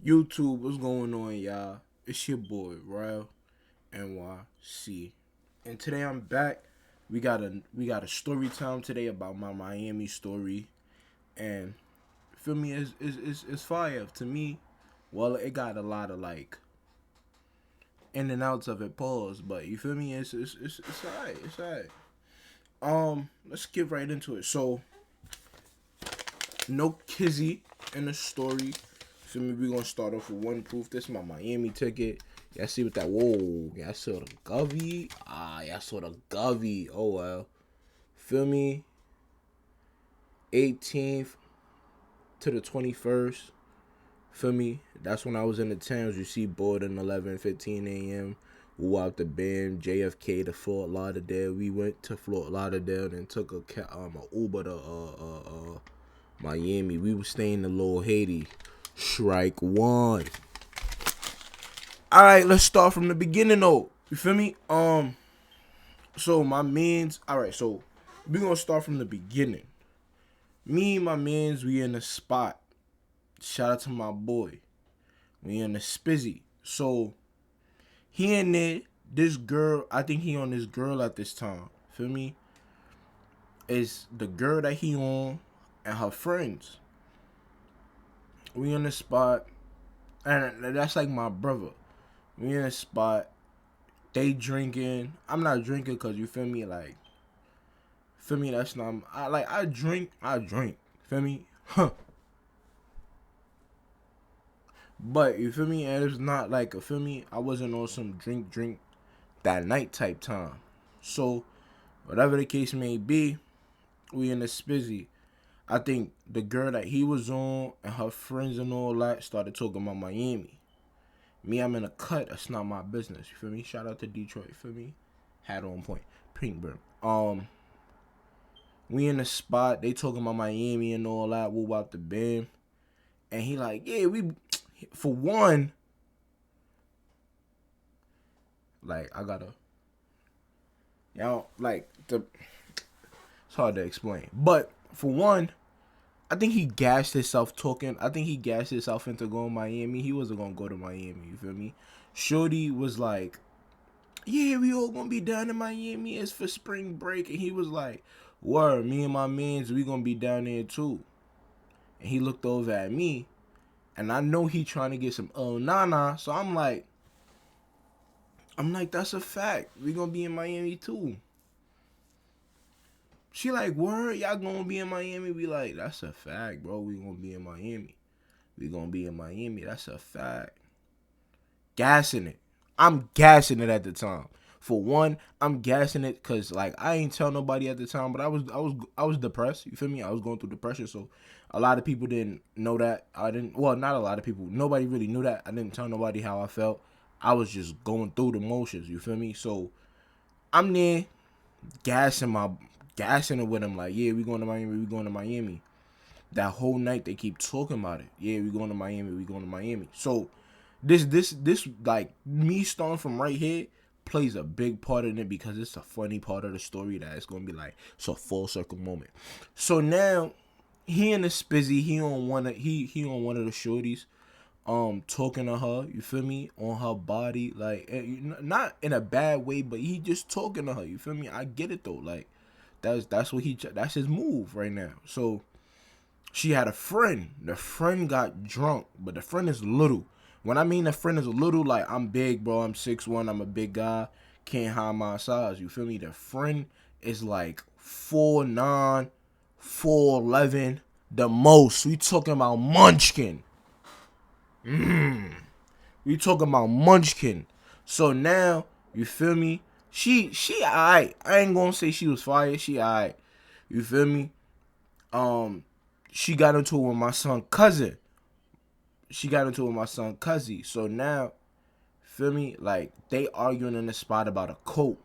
YouTube, what's going on, y'all? It's your boy, Rel NYC. And today I'm back. We got a story time today about my Miami story. And feel me, it's fire to me. Well, it got a lot of like in and outs of it, pause, but you feel me? It's alright. It's alright. Let's get right into it. So, no kizzy in the story. Feel me? We gonna start off with one proof. This is my Miami ticket. Y'all see what that? Whoa, y'all saw the Govy. Y'all saw the Govy. Oh well. Feel me? 18th to the 21st. Feel me? That's when I was in the towns. You see, boarding 11:15 a.m. We out the band, JFK to Fort Lauderdale. We went to Fort Lauderdale and took a Uber to Miami. We was staying in Little Haiti. Strike one. Alright, let's start from the beginning though. You feel me? So my mans, alright, so we gonna start from the beginning. Me and my mans, we in the spot. Shout out to my boy. We in the spizzy. So he in there, this girl, I think he on this girl at this time. Feel me? Is the girl that he on and her friends. We in the spot. And that's like my brother. We in the spot. They drinking. I'm not drinking because you feel me, like, feel me, that's not, I drink. Feel me? Huh. But you feel me? And it's not like a, feel me, I wasn't on some drink that night type time. So whatever the case may be, we in the spizzy. I think the girl that he was on and her friends and all that started talking about Miami. Me, I'm in a cut. That's not my business. You feel me? Shout out to Detroit. You feel me? Hat on point. Pink bird. We in the spot. They talking about Miami and all that. Woo out the band. And he like, yeah, we, for one, like, I gotta, y'all, like, it's hard to explain. But, for one, I think he gassed himself talking. I think he gassed himself into going to Miami. He wasn't going to go to Miami, you feel me? Shorty was like, yeah, we all going to be down in Miami. It's for spring break. And he was like, word, me and my mans, we going to be down there too. And he looked over at me. And I know he trying to get some nana. So I'm like, that's a fact. We going to be in Miami too. She like, word, y'all gonna be in Miami? We like, that's a fact, bro. We gonna be in Miami. We gonna be in Miami. That's a fact. Gassing it. I'm gassing it at the time. For one, I'm gassing it because like I ain't tell nobody at the time, but I was depressed. You feel me? I was going through depression, so a lot of people didn't know that. Well, not a lot of people. Nobody really knew that. I didn't tell nobody how I felt. I was just going through the motions. You feel me? So I'm there gassing it with him, like, yeah, we going to Miami. That whole night they keep talking about it. Yeah, we going to Miami. So this like me starting from right here plays a big part in it because it's a funny part of the story that it's gonna be like it's a full circle moment. So now he in the spizzy, he on one of the shorties, talking to her, you feel me, on her body, like, not in a bad way, but he just talking to her, you feel me. I get it though, like, that's his move right now. So she had a friend. The friend got drunk, but the friend is little. When I mean the friend is little, like, I'm big, bro. I'm 6'1", I'm a big guy. Can't hide my size, you feel me? The friend is like 4'9", 4'11", the most. We talking about Munchkin. We talking about Munchkin. So now, you feel me? She alright. I ain't gonna say she was fire. She alright. You feel me? She got into it with my son cousin. So now, feel me? Like, they arguing in the spot about a coat.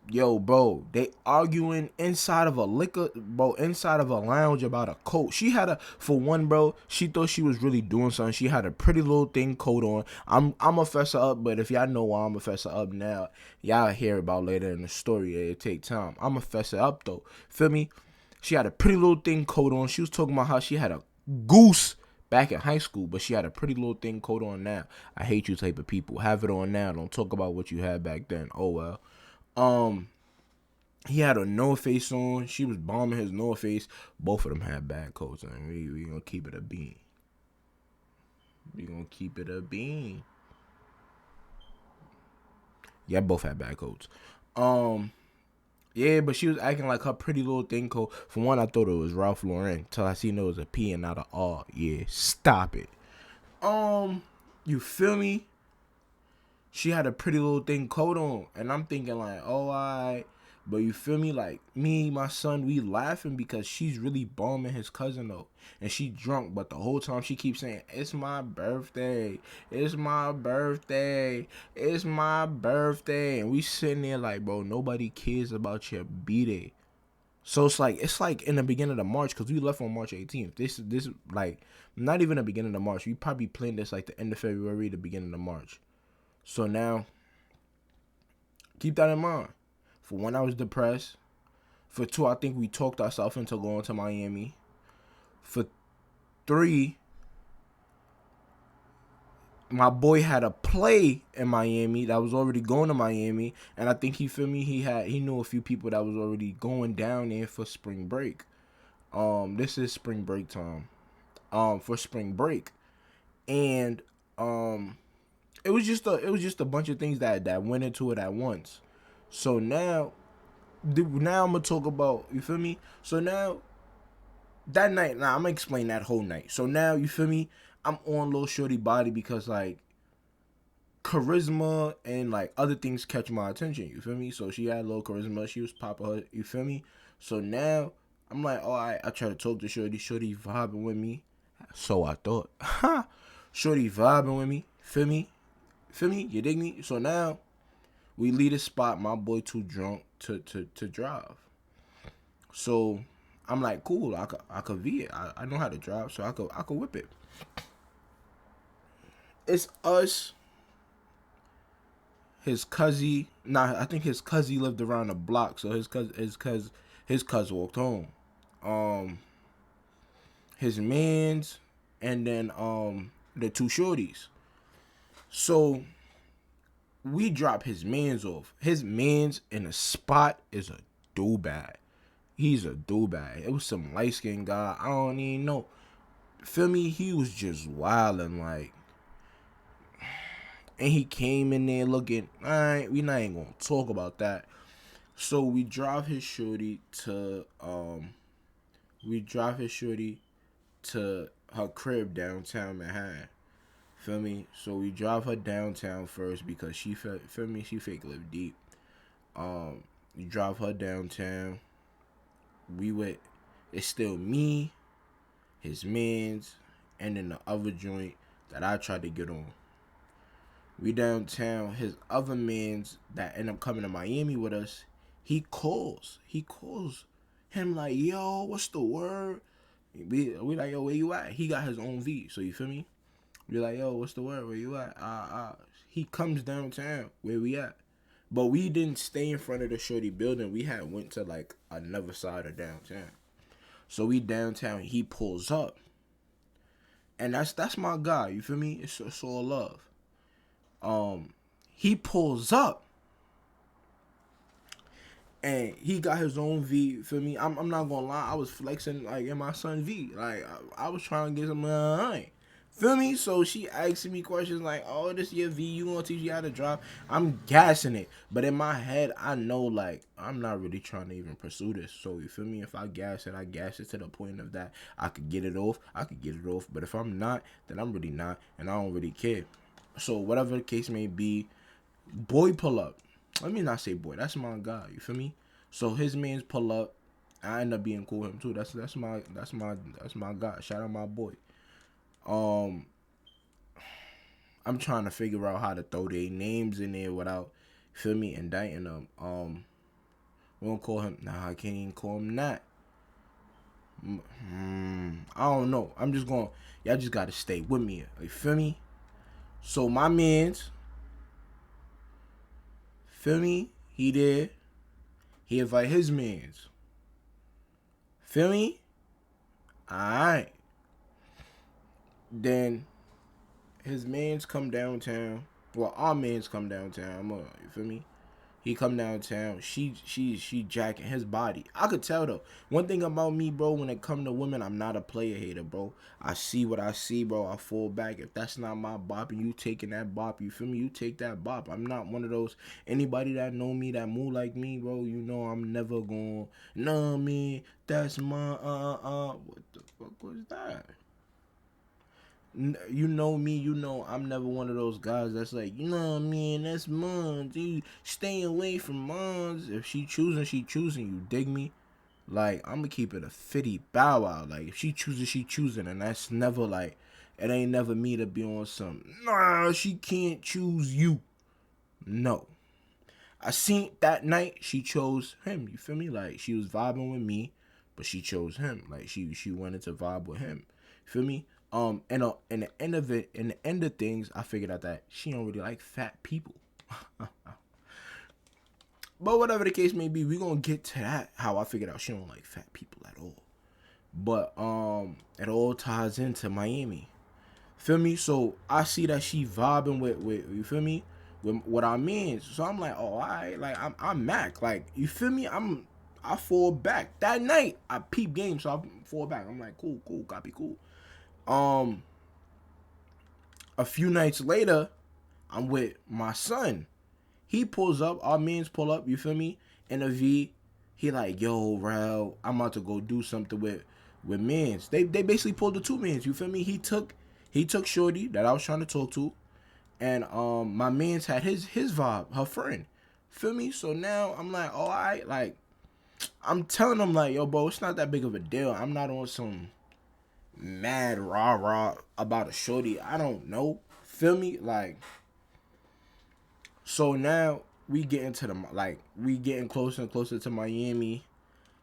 Yo, bro, they arguing inside of a lounge about a coat. She had for one, bro, she thought she was really doing something. She had a pretty little thing coat on. I'm a fess her up, but if y'all know why I'm a fess her up now, y'all hear about later in the story. It take time. I'm a fess her up though. Feel me? She had a pretty little thing coat on. She was talking about how she had a goose back in high school, but she had a pretty little thing coat on now. I hate you type of people. Have it on now. Don't talk about what you had back then. Oh well. He had a North Face on. She was bombing his North Face. Both of them had bad coats, and we gonna keep it a bean. We gonna keep it a bean. Yeah, both had bad coats. Yeah, but she was acting like her pretty little thing coat. For one, I thought it was Ralph Lauren till I seen it was a P and not a R. Yeah, stop it. You feel me? She had a pretty little thing coat on, and I'm thinking like, oh, alright. But you feel me? Like me, my son, we laughing because she's really bombing his cousin though, and she drunk. But the whole time she keeps saying, "It's my birthday, it's my birthday, it's my birthday," and we sitting there like, bro, nobody cares about your b-day. So it's like in the beginning of March because we left on March 18th. This like not even the beginning of March. We probably planned this like the end of February, the beginning of March. So now, keep that in mind. For one, I was depressed. For two, I think we talked ourselves into going to Miami. For three, my boy had a play in Miami that was already going to Miami, and I think he feel me. He knew a few people that was already going down there for spring break. This is spring break time. For spring break, and it was just a bunch of things that went into it at once. So now I'm gonna talk about, you feel me? So now that night, I'm gonna explain that whole night. So now you feel me? I'm on Lil Shorty body because like charisma and like other things catch my attention. You feel me? So she had a little charisma. She was popping her. You feel me? So now I'm like, all right. I try to talk to Shorty. Shorty vibing with me. So I thought, Shorty vibing with me. Feel me? Feel me? You dig me? So now we leave the spot. My boy too drunk to drive. So I'm like, cool. I could V it. I know how to drive, so I could whip it. It's us, his cousin. Nah, I think his cousin lived around the block, so his cousin walked home. His mans, and then the two shorties. So we drop his mans off. His mans in the spot is a do bad. He's a do bad. It was some light skinned guy. I don't even know. Feel me? He was just wilding like, and he came in there looking. Alright, we not even gonna talk about that. So we drive his shorty to her crib downtown Manhattan. Feel me? So we drive her downtown first because she feel me, she fake live deep. We drive her downtown. It's still me, his mans, and then the other joint that I tried to get on. We downtown. His other mans that end up coming to Miami with us, he calls him like, yo, what's the word? We like, yo, where you at? He got his own V, so you feel me? We like, yo, what's the word? Where you at? He comes downtown. Where we at? But we didn't stay in front of the shorty building. We had went to like another side of downtown. So we downtown. He pulls up, and that's my guy. You feel me? It's all love. He pulls up, and he got his own V. Feel me? I'm not gonna lie. I was flexing like in my son V. Like I was trying to get some line. Feel me? So she asking me questions like, "Oh, this your V? You gonna teach you how to drive?" I'm gassing it, but in my head, I know like I'm not really trying to even pursue this. So you feel me? If I gas it, I gas it to the point of that I could get it off. I could get it off. But if I'm not, then I'm really not, and I don't really care. So whatever the case may be, boy pull up. Let me not say boy. That's my guy. You feel me? So his man's pull up. I end up being cool with him too. That's my guy. Shout out my boy. I'm trying to figure out how to throw their names in there without, feel me, indicting them. We gonna call him. Nah, I can't even call him that. I don't know. I'm just going. Y'all just gotta stay with me. You feel me? So my man's, feel me? He did. He invite his mans. Feel me? Alright. Then his mans come downtown. Well, our mans come downtown. You feel me? He come downtown. She jacking his body. I could tell though. One thing about me, bro, when it come to women, I'm not a player hater, bro. I see what I see, bro. I fall back. If that's not my bop and you taking that bop, you feel me? You take that bop. I'm not one of those. Anybody that know me, that move like me, bro, you know I'm never going, nah, man, that's my, what the fuck was that? You know me, you know I'm never one of those guys that's like, you know what I mean, that's mine, dude. Stay away from mine. If she choosing, she choosing. You dig me? Like, I'm gonna keep it a 50 bow wow. Like, if she choosing, she choosing, and that's never like, it ain't never me to be on some. Nah, she can't choose you. No, I seen that night she chose him. You feel me? Like, she was vibing with me, but she chose him. Like, she wanted to vibe with him. You feel me? In the end of it, in the end of things, I figured out that she don't really like fat people. But whatever the case may be, we gonna get to that. How I figured out she don't like fat people at all. But it all ties into Miami. Feel me? So I see that she vibing with you feel me? With our means. So I'm like, oh, alright, like I'm Mac. Like, you feel me? I fall back. That night I peep game, so I fall back. I'm like, cool, copy, cool. Um a few nights later, I'm with my son. He pulls up, our mans pull up, you feel me? In a V. He like, yo, Rel, I'm about to go do something with mans. They basically pulled the two mans, you feel me? He took Shorty that I was trying to talk to. And my mans had his vibe, her friend. Feel me? So now I'm like, oh, alright, like I'm telling him like, yo, bro, it's not that big of a deal. I'm not on some mad rah about a shorty. I don't know. Feel me? Like, so now we get into the we getting closer and closer to Miami.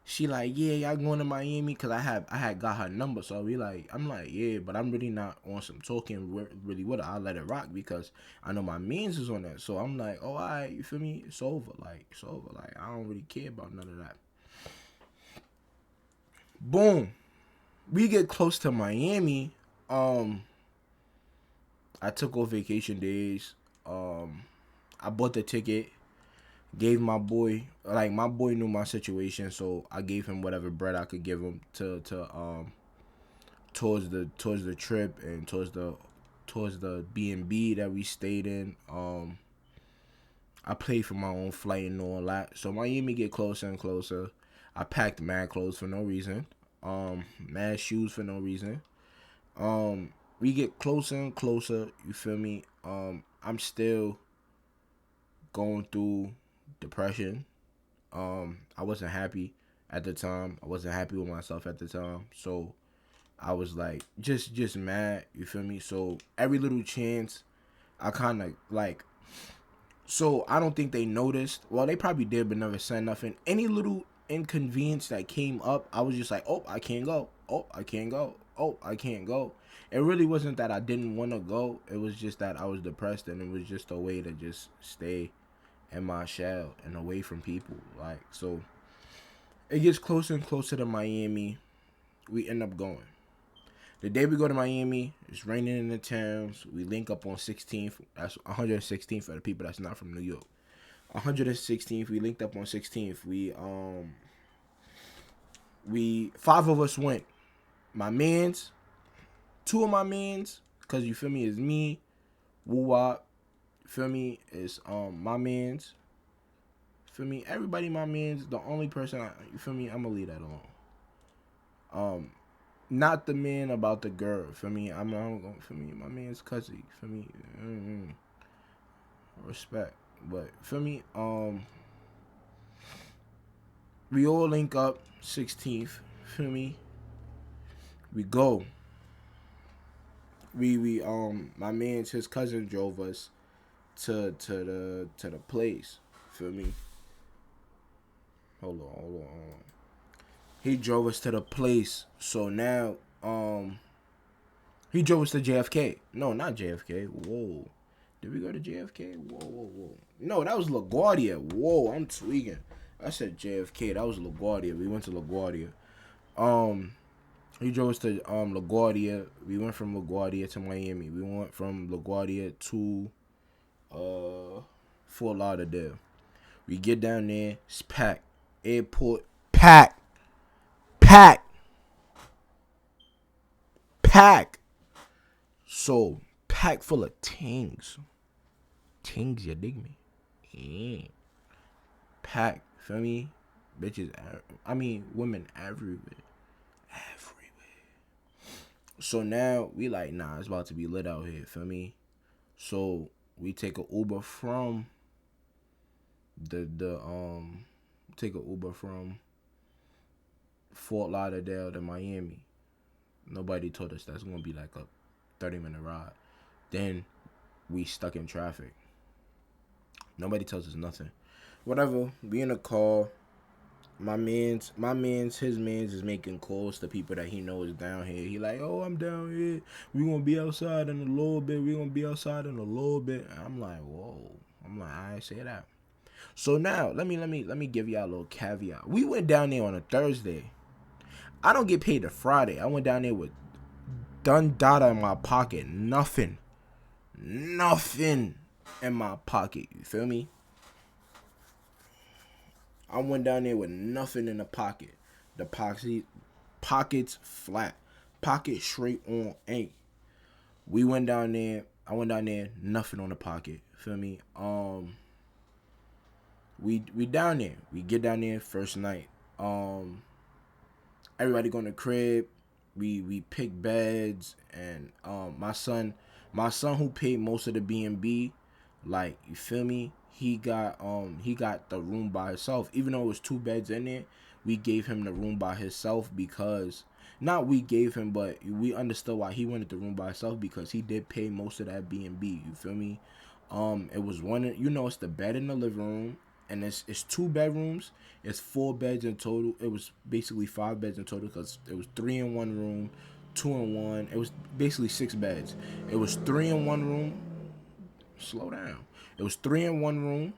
She like, yeah, y'all going to Miami? Cause I had got her number. So we like, I'm like, yeah, but I'm really not on some talking really with her. I let it rock because I know my means is on that. So I'm like, oh, alright, you feel me? It's over. Like, it's over. Like, I don't really care about none of that. Boom. We get close to Miami. I took off vacation days. I bought the ticket. Gave my boy, like my boy knew my situation, so I gave him whatever bread I could give him to towards the trip and towards the B&B that we stayed in. I paid for my own flight and all that. So Miami get closer and closer. I packed mad clothes for no reason. Mad shoes for no reason. We get closer and closer. You feel me? I'm still going through depression. I wasn't happy at the time. I wasn't happy with myself at the time. So I was like just mad, you feel me? So every little chance I kinda like, so I don't think they noticed. Well, they probably did but never said nothing. Any little inconvenience that came up, I was just like, oh, I can't go. Oh, I can't go. Oh, I can't go. It really wasn't that I didn't want to go. It was just that I was depressed and it was just a way to just stay in my shell and away from people. Like, so it gets closer and closer to Miami. We end up going. The day we go to Miami, it's raining in the towns. We link up on 16th. That's 116th for the people that's not from New York. 116th. We linked up on 16th. We five of us went. My mans, two of my mans, cause you feel me, is me, Woo Wop. Feel me, is my mans. Feel me, everybody my mans. The only person you feel me, I'ma leave that alone. Not the man about the girl. For me, I'm gonna. For me, my man's cousin. For me, respect. But for me, we all link up 16th. Feel me? We go. We my man's his cousin drove us to the place. Feel me? Hold on. He drove us to the place. So now, he drove us to JFK. No, not JFK. Whoa. Did we go to JFK? Whoa. No, that was LaGuardia. Whoa, I'm tweaking. I said JFK. That was LaGuardia. We went to LaGuardia. He drove us to LaGuardia. We went from LaGuardia to Miami. We went from LaGuardia to Fort Lauderdale. We get down there, it's packed. Airport packed. Packed. Packed. So packed full of tings. Tings, you dig me? Yeah. Packed. Feel me? Bitches. I mean, women everywhere. Everywhere. So now we like, nah, it's about to be lit out here. Feel me? So we take a Uber from the take a Uber from Fort Lauderdale to Miami. Nobody told us that's gonna be like a 30-minute ride. Then we stuck in traffic. Nobody tells us nothing. Whatever. We in a car. His man's is making calls to people that he knows down here. He like, oh, I'm down here. We gonna be outside in a little bit. I'm like, whoa. I'm like, I ain't say that. So now, let me give y'all a little caveat. We went down there on a Thursday. I don't get paid a Friday. I went down there with done data in my pocket. Nothing in my pocket. You feel me? I went down there with nothing in the pocket. The pockets flat. Pocket straight on ain't. We went down there. I went down there, nothing on the pocket. Feel me? We down there. We get down there first night. Everybody go in the crib. We pick beds, and my son who paid most of the B&B, like, you feel me, he got the room by himself. Even though it was 2 beds in there, we gave him the room by himself because, not we gave him, but we understood why he wanted the room by himself, because he did pay most of that B&B. You feel me? It was one, it's the bed in the living room, and it's 2 bedrooms. It's 4 beds in total. It was basically 5 beds in total because it was 3 in one room, 2 in one. It was basically 6 beds. It was 3 in one room. Slow down. It was 3 in one room.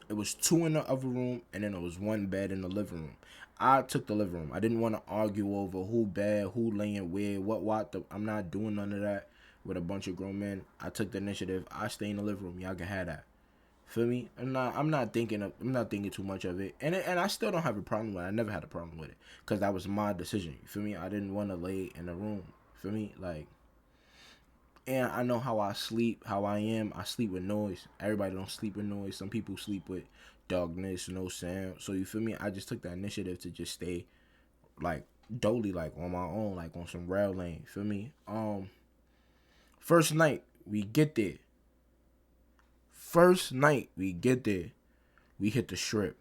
It was 2 in the other room, and then it was 1 bed in the living room. I took the living room. I didn't want to argue over who bed, who laying where, what. I'm not doing none of that with a bunch of grown men. I took the initiative. I stay in the living room. Y'all can have that. Feel me? I'm not thinking too much of it, and I still don't have a problem with it. I never had a problem with it because that was my decision. You feel me? I didn't want to lay in the room. Feel me? Like, and I know how I sleep, how I am. I sleep with noise. Everybody don't sleep with noise. Some people sleep with darkness, no sound. So you feel me? I just took the initiative to just stay like dolly, like on my own, like on some rail lane. Feel me? First night we get there. We hit the strip.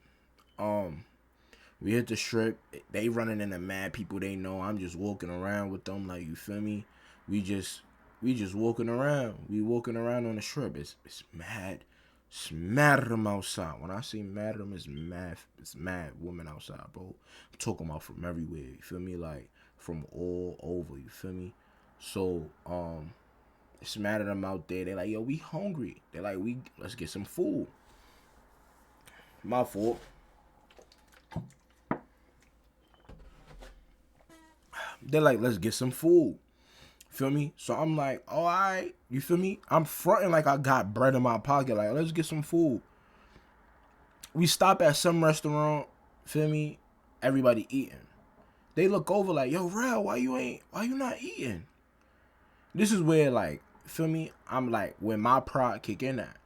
We hit the strip. They running into mad people they know. I'm just walking around with them, like, you feel me? We just walking around. We walking around on the strip. It's mad. It's mad of them outside. When I say mad of them, it's mad women outside, bro. I'm talking about from everywhere. You feel me? Like, from all over. You feel me? So, it's mad at them out there. They like, yo, we hungry. They like, let's get some food. My fault. They're like, let's get some food. Feel me? So I'm like, all right. You feel me? I'm fronting like I got bread in my pocket. Like, let's get some food. We stop at some restaurant. Feel me? Everybody eating. They look over like, yo, Rel, why you not eating? This is where, like, feel me? I'm like, where my pride kick in at.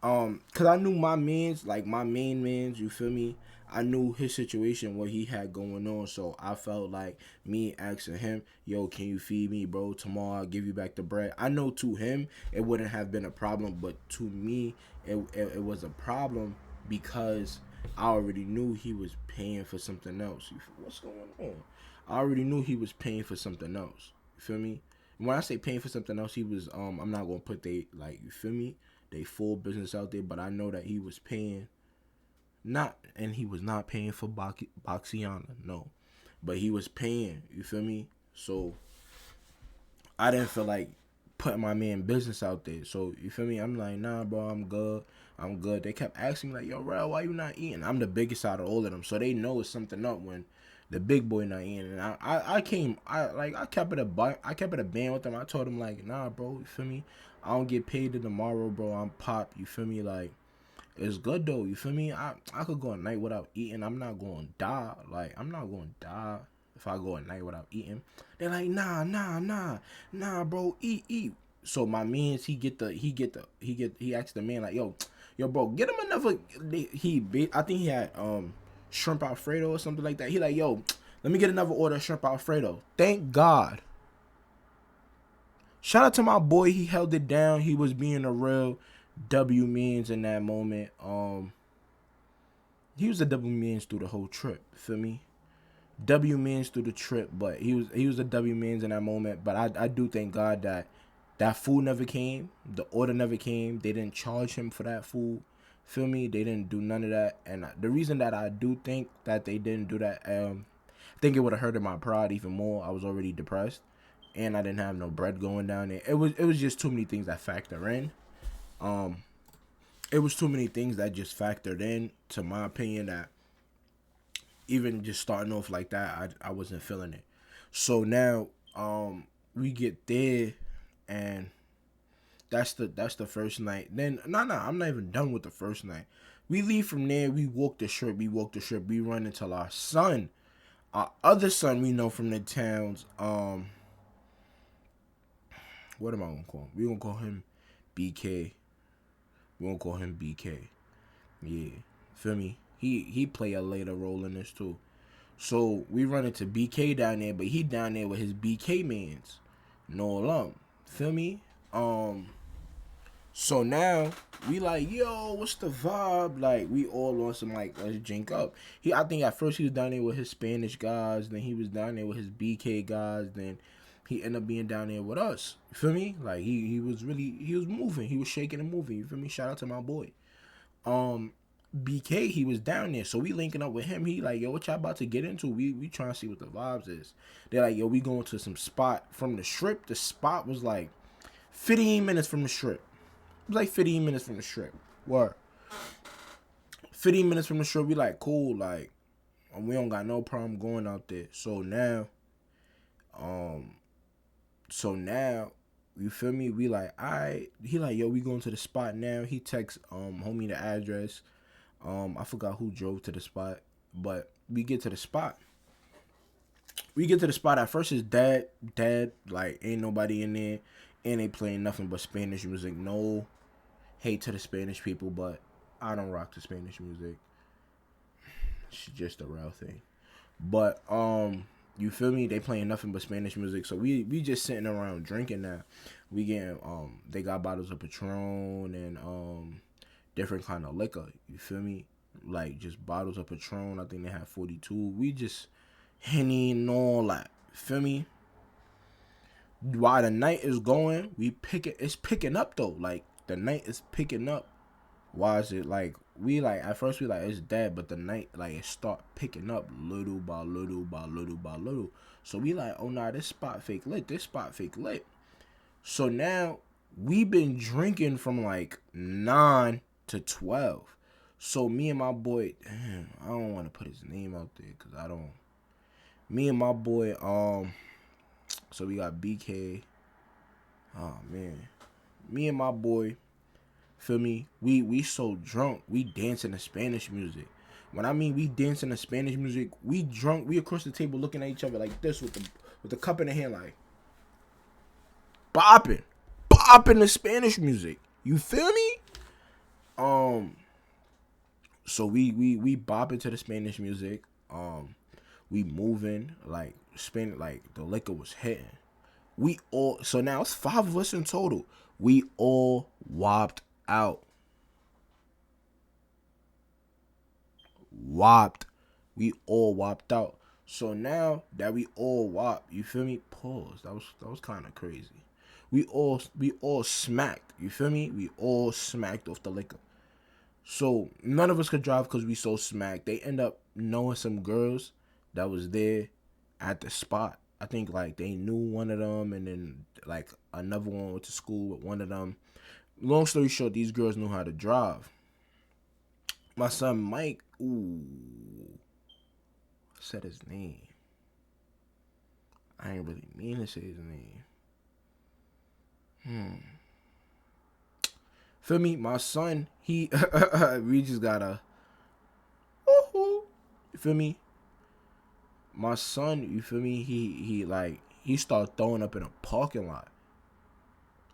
Cause I knew my mans, like my main mans, you feel me? I knew his situation, what he had going on, so I felt like me asking him, yo, can you feed me, bro? Tomorrow I'll give you back the bread. I know to him it wouldn't have been a problem, but to me it was a problem because I already knew he was paying for something else. What's going on? I already knew he was paying for something else. You feel me? When I say paying for something else, he was I'm not gonna put they, like, you feel me? They full business out there, but I know that he was paying, he was not paying for Boxiana, no, but he was paying, you feel me? So I didn't feel like putting my man business out there. So you feel me? I'm like, nah, bro, I'm good. They kept asking me like, yo, Rel, why you not eating? I'm the biggest out of all of them, so they know it's something up when The big boy not eating. And I kept it a band with him. I told him like, nah, bro, you feel me? I don't get paid to tomorrow, bro. I'm pop, you feel me? Like, it's good though, you feel me? I could go a night without eating. I'm not gonna die. Like, I'm not gonna die if I go a night without eating. They're like, nah, bro, eat. So my man's he asked the man like, yo, bro, get him another. I think he had shrimp Alfredo or something like that. He like, yo, let me get another order of shrimp Alfredo. Thank God. Shout out to my boy. He held it down. He was being a real W means in that moment. He was a W means through the whole trip. Feel me? W means through the trip, but he was a W means in that moment. But I do thank God that food never came. The order never came. They didn't charge him for that food. Feel me? They didn't do none of that. And the reason that I do think that they didn't do that, I think it would have hurted my pride even more. I was already depressed, and I didn't have no bread going down there. It was just too many things that factor in. It was too many things that just factored in, to my opinion, that even just starting off like that, I wasn't feeling it. So now, we get there, and that's the first night. Then I'm not even done with the first night. We leave from there. We walk the strip. We run until our son, our other son, we know from the towns. What am I gonna call him? We gonna call him BK. We gonna call him BK. Yeah, feel me? He play a later role in this too. So we run into BK down there, but he down there with his BK mans. No alum. Feel me? So now we like, yo, what's the vibe? Like, we all on some like, let's drink up. I think at first he was down there with his Spanish guys, then he was down there with his BK guys, then he ended up being down there with us. You feel me? Like he was moving, he was shaking and moving. You feel me? Shout out to my boy. BK, he was down there, so we linking up with him. He like, yo, what y'all about to get into? We trying to see what the vibes is. They're like, yo, we going to some spot from the strip. The spot was like 15 minutes from the strip. It was like 15 minutes from the strip. What? 15 minutes from the strip. We like, cool, like, we don't got no problem going out there. So now, you feel me? We like, alright. He like, yo, we going to the spot now. He texts homie the address. I forgot who drove to the spot, but we get to the spot. At first, his dad, like, ain't nobody in there, and they playing nothing but Spanish music. No hate to the Spanish people, but I don't rock the Spanish music. It's just a real thing. But you feel me? They playing nothing but Spanish music, so we just sitting around drinking now. We getting they got bottles of Patron and different kind of liquor. You feel me? Like just bottles of Patron. I think they had 42. We just Henny and all that. You feel me? While the night is going, it's picking up though. Like the night is picking up. Why is it like we like at first we like it's dead, but the night like it start picking up little by little by little by little. So we like, oh nah, this spot fake lit. So now we been drinking from like 9 to 12. So me and my boy, damn, I don't want to put his name out there because I don't. Me and my boy, so we got BK. Oh man, me and my boy, feel me? We so drunk, we dancing to Spanish music. When I mean we dancing to Spanish music, we drunk, we across the table looking at each other like this with the cup in the hand, like bopping the Spanish music. You feel me? So we bopping to the Spanish music. We moving like spin like the liquor was hitting. So now it's 5 of us in total. We all wopped out. We all wopped out. So now that we all wop, you feel me? Pause. That was kind of crazy. We all smacked. You feel me? We all smacked off the liquor. So none of us could drive because we so smacked. They end up knowing some girls that was there at the spot. I think like they knew one of them, and then like another one went to school with one of them. Long story short, these girls knew how to drive. My son Mike, ooh, said his name. I ain't really mean to say his name. Feel me? My son, he we just gotta. You feel me? My son, you feel me? He started throwing up in a parking lot.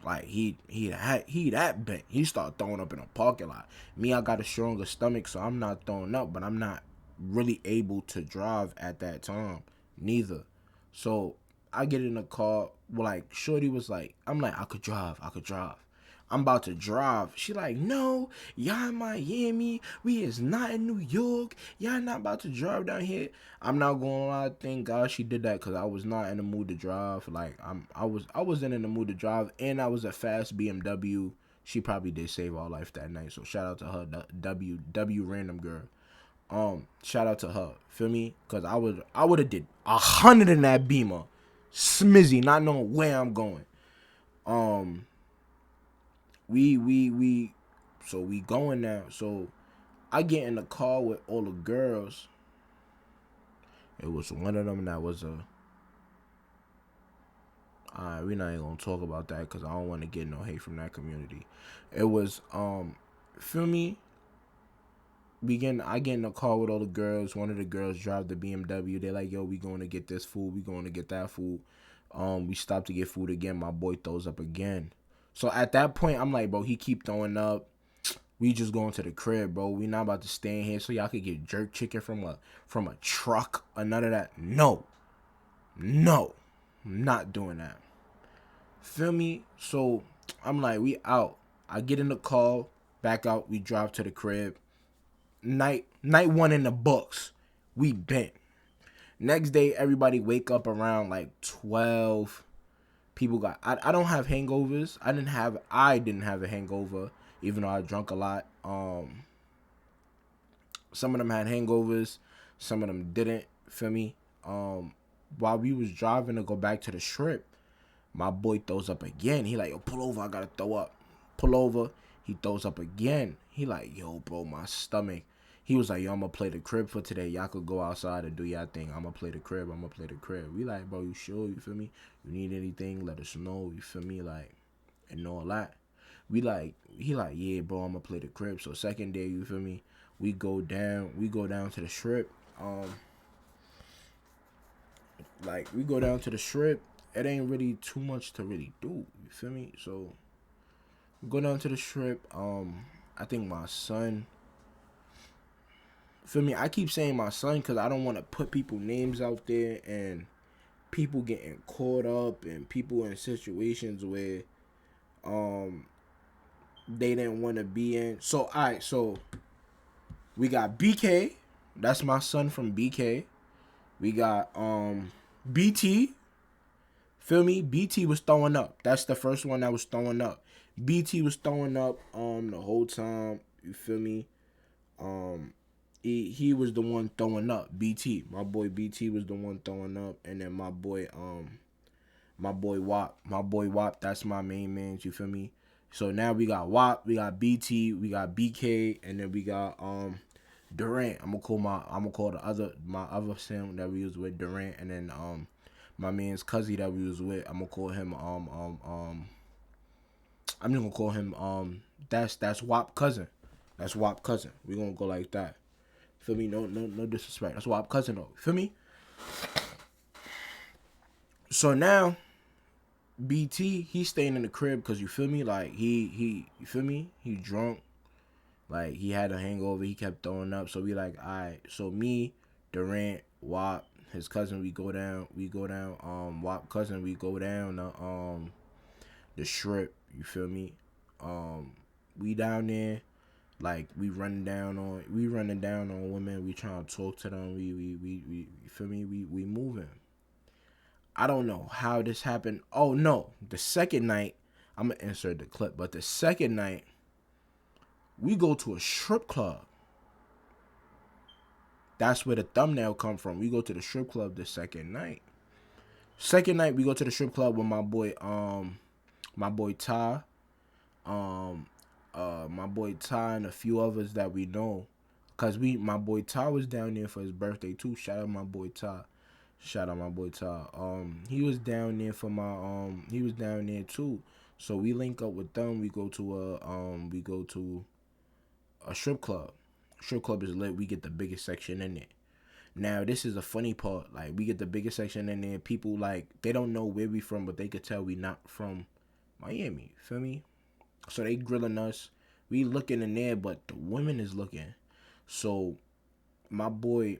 Like he that bent. He started throwing up in a parking lot. Me, I got a stronger stomach, so I'm not throwing up, but I'm not really able to drive at that time. Neither. So I get in the car. Well, like Shorty was like, I'm like, I could drive. I'm about to drive. She like, no, y'all in Miami. We is not in New York. Y'all not about to drive down here. I'm not gonna lie. Thank God she did that because I was not in the mood to drive. Like I wasn't in the mood to drive, and I was a fast BMW. She probably did save our life that night. So shout out to her, W random girl. Shout out to her. Feel me? Cause I would have did 100 in that Beamer, smizzy, not knowing where I'm going. So we going now. So I get in the car with all the girls. It was one of them that was a. Alright, we not even gonna talk about that because I don't want to get no hate from that community. It was feel me? I get in the car with all the girls. One of the girls drive the BMW. They're like, yo, we going to get this food. We going to get that food. We stop to get food again. My boy throws up again. So at that point, I'm like, bro, he keep throwing up. We just going to the crib, bro. We not about to stay in here so y'all could get jerk chicken from a truck or none of that. No. I'm not doing that. Feel me? So I'm like, we out. I get in the car, back out. We drive to the crib. Night one in the books. We bent. Next day, everybody wake up around like 12. People got. I don't have hangovers. I didn't have a hangover, even though I drunk a lot. Some of them had hangovers. Some of them didn't. Feel me? While we was driving to go back to the strip, my boy throws up again. He like, yo, pull over. I gotta throw up. Pull over. He throws up again. He like, yo, bro, my stomach. He was like, yo, I'm gonna play the crib for today. Y'all could go outside and do y'all thing. I'm gonna play the crib. We like, bro, you sure? You feel me? You need anything? Let us know. You feel me? Like, and all that. He like, yeah, bro, I'm gonna play the crib. So second day, you feel me? We go down to the strip. We go down to the strip. It ain't really too much to really do. You feel me? So we go down to the strip. I think my son. Feel me? I keep saying my son because I don't want to put people names out there and people getting caught up and people in situations where they didn't want to be in. So alright, so we got BK. That's my son from BK. We got BT. Feel me? BT was throwing up. That's the first one that was throwing up. BT was throwing up the whole time. You feel me? He was the one throwing up. BT, my boy BT was the one throwing up, and then my boy WAP, that's my main man. You feel me? So now we got WAP, we got BT, we got BK, and then we got Durant. I'm gonna call my other son that we was with Durant, and then my man's cousin that we was with. I'm gonna call him I'm just gonna call him that's WAP cousin. That's WAP cousin. We gonna go like that. Feel me? No disrespect. That's WAP cousin though. Feel me? So now BT, he's staying in the crib because you feel me? Like he you feel me? He drunk. Like he had a hangover. He kept throwing up. So we like, alright. So me, Durant, WAP, his cousin, we go down. WAP cousin, we go down the strip. You feel me? We down there. Like we running down on women. We trying to talk to them. We you feel me? We moving. I don't know how this happened. Oh no, the second night, I'm gonna insert the clip. But the second night, we go to a strip club. That's where the thumbnail come from. We go to the strip club the second night. Second night, we go to the strip club with my boy Ty, my boy Ty and a few others that we know. Cause my boy Ty was down there for his birthday too. Shout out my boy Ty. He was down there for my he was down there too. So we link up with them. We go to a strip club. Strip club is lit. We get the biggest section in there. Now this is the funny part. Like, we get the biggest section in there. People, like, they don't know where we from, but they could tell we not from Miami. Feel me? So they grilling us. We looking in there, but the women is looking. So my boy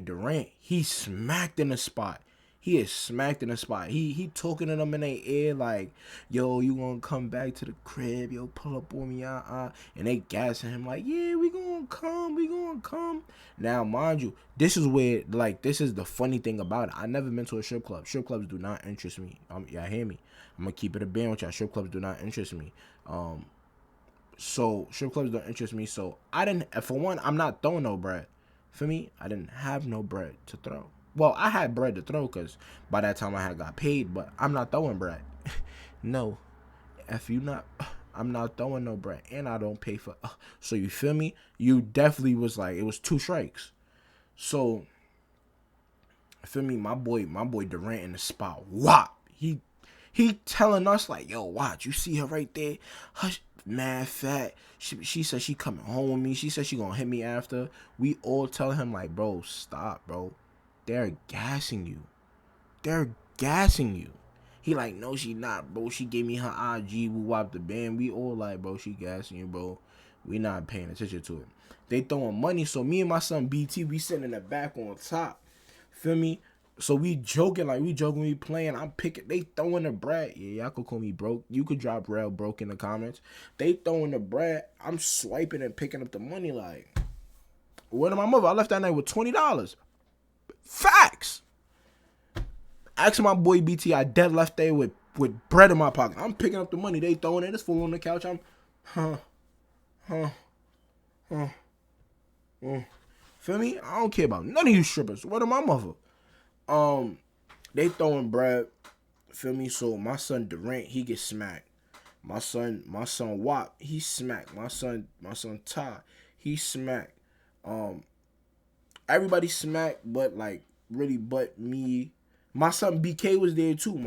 Durant, he's smacked in the spot. He is smacked in the spot. He talking to them in their ear like, yo, you gonna come back to the crib? Yo, pull up on me, And they gassing him like, yeah, we gonna come. Now, mind you, this is where, like, this is the funny thing about it. I never been to a strip club. Strip clubs do not interest me. Y'all hear me? I'm gonna keep it a band with y'all. Strip clubs do not interest me. So strip clubs don't interest me. So I didn't. For one, I'm not throwing no bread. For me, I didn't have no bread to throw. Well, I had bread to throw because by that time I had got paid, but I'm not throwing bread. No, I'm not throwing no bread, and I don't pay for. So you feel me? You definitely was like, it was 2 strikes. So, feel me? My boy Durant in the spot. Whop. He telling us like, yo, watch, you see her right there? Hush, mad fat. She said she coming home with me. She said she gonna hit me after. We all tell him like, bro, stop, bro. They're gassing you. He like, no, she not, bro. She gave me her IG. We whopped the band. We all like, bro, she gassing you, bro. We not paying attention to it. They throwing money. So me and my son BT, we sitting in the back on top. Feel me? So we joking, we playing. I'm picking. They throwing the bread. Yeah, y'all could call me broke. You could drop real broke in the comments. They throwing the bread. I'm swiping and picking up the money. Like, where to my mother? I left that night with $20. Facts. Asking my boy BT, I dead left there with bread in my pocket. I'm picking up the money. They throwing it. It's full on the couch. I'm, Feel me? I don't care about none of you strippers. Where to my mother? They throwing bread. Feel me? So my son Durant, he gets smacked. My son Wop, he smacked. My son Ty, he smacked. Everybody smacked, but like really, but me. My son BK was there too.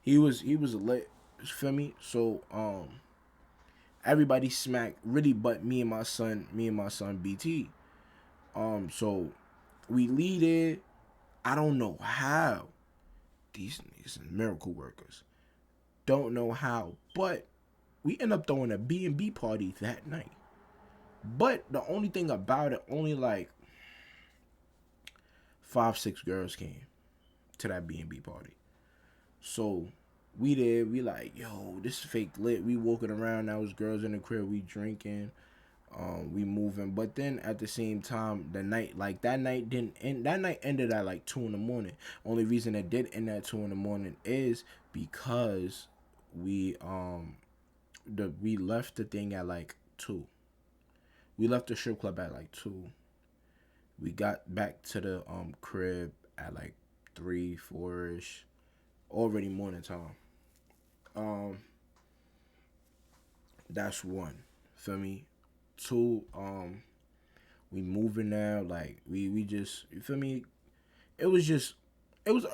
He was lit. Feel me? So everybody smacked really, but me and my son BT. So we lead it. I don't know how. These niggas are miracle workers. Don't know how, but we end up throwing a B&B party that night. But the only thing about it, only like 5-6 girls came to that B&B party. So we there, we like, yo, this is fake lit. We walking around, now was girls in the crib, we drinking, we moving. But then at the same time, that night didn't end. That night ended at like 2 a.m. Only reason it did end at 2 a.m. is because we left the thing at like 2. We left the strip club at like 2. We got back to the crib at like 3, 4-ish. Already morning time. That's 1. Feel me? 2, we moving now. Like we just, you feel me? It was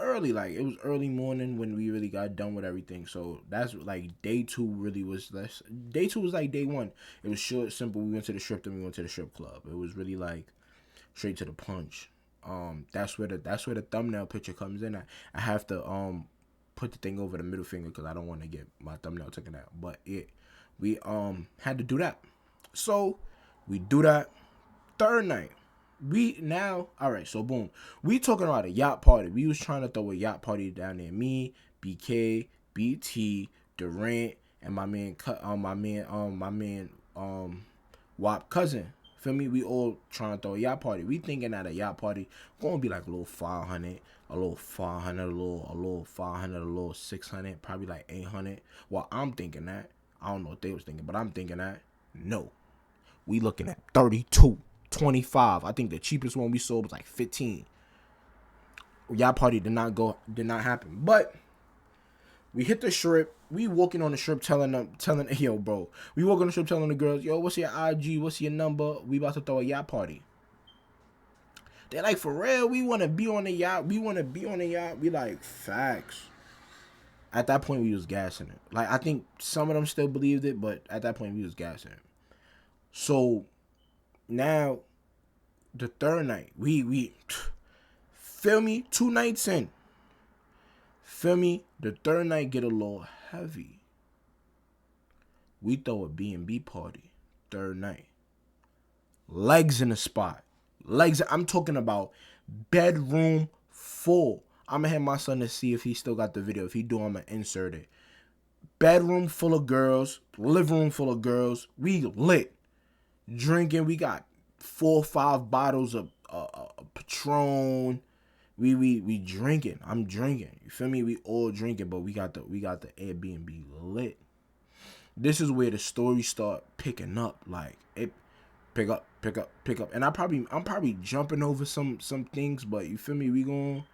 early. Like, it was early morning when we really got done with everything. So that's like day 2 really was less. Day 2 was like day 1. It was short, simple. We went to the strip, then we went to the strip club. It was really like straight to the punch. That's where the thumbnail picture comes in. I have to put the thing over the middle finger because I don't want to get my thumbnail taken out. But we had to do that. So we do that. 3rd night. Alright, so boom. We talking about a yacht party. We was trying to throw a yacht party down there. Me, BK, BT, Durant, and my man Wop cousin. Feel me? We all trying to throw a yacht party. We thinking at a yacht party gonna be like a little 500, a little 500, a little 500, a little 600, probably like 800. Well, I'm thinking that. I don't know what they was thinking, but I'm thinking that. No. We looking at 32, 25. I think the cheapest one we sold was like 15. Yacht party did not happen. But we hit the strip. we walking on the strip telling yo, bro. We walking on the strip telling the girls, yo, what's your IG? What's your number? We about to throw a yacht party. They're like, for real, we want to be on the yacht. We want to be on the yacht. We like, facts. At that point, we was gassing it. Like, I think some of them still believed it, but at that point, we was gassing it. So, now, the third night, we feel me? 2 nights in. Feel me? The third night get a little heavy. We throw a B&B party. Third night. Legs in the spot. Legs, I'm talking about bedroom full. I'm going to have my son to see if he still got the video. If he do, I'm going to insert it. Bedroom full of girls. Living room full of girls. We lit. Drinking. We got 4 or 5 bottles of Patron. We drinking. I'm drinking. You feel me? We all drinking, but we got the Airbnb lit. This is where the story start picking up. Like it pick up. And I'm probably jumping over some things, but you feel me? We gon'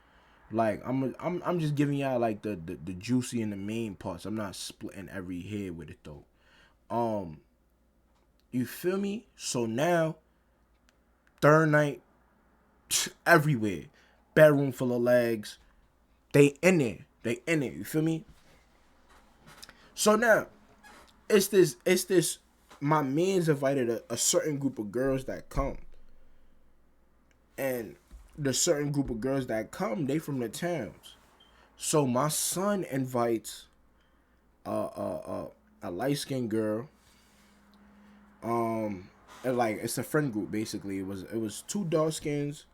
like I'm just giving y'all like the juicy and the main parts. I'm not splitting every head with it though. You feel me? So now, third night, everywhere. Bedroom full of legs. They in there. You feel me? So now, it's this. My man's invited a certain group of girls that come. And the certain group of girls that come, they from the towns. So my son invites a light-skinned girl. And like it's a friend group basically. It was 2 dark skins,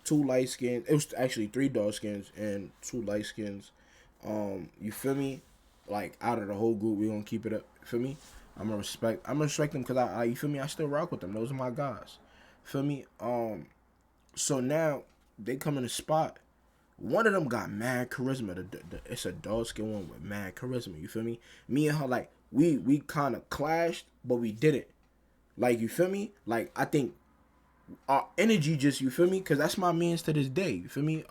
2 light skins. It was actually 3 dark skins and 2 light skins. You feel me? Like out of the whole group, we gonna keep it up. You feel me? I'm gonna respect them because I you feel me? I still rock with them. Those are my guys. Feel me? So now they come in the spot. One of them got mad charisma. It's a dark skin one with mad charisma. You feel me? Me and her like we kind of clashed, but we didn't. Like you feel me? Like I think our energy just you feel me? Cause that's my mans to this day. You feel me?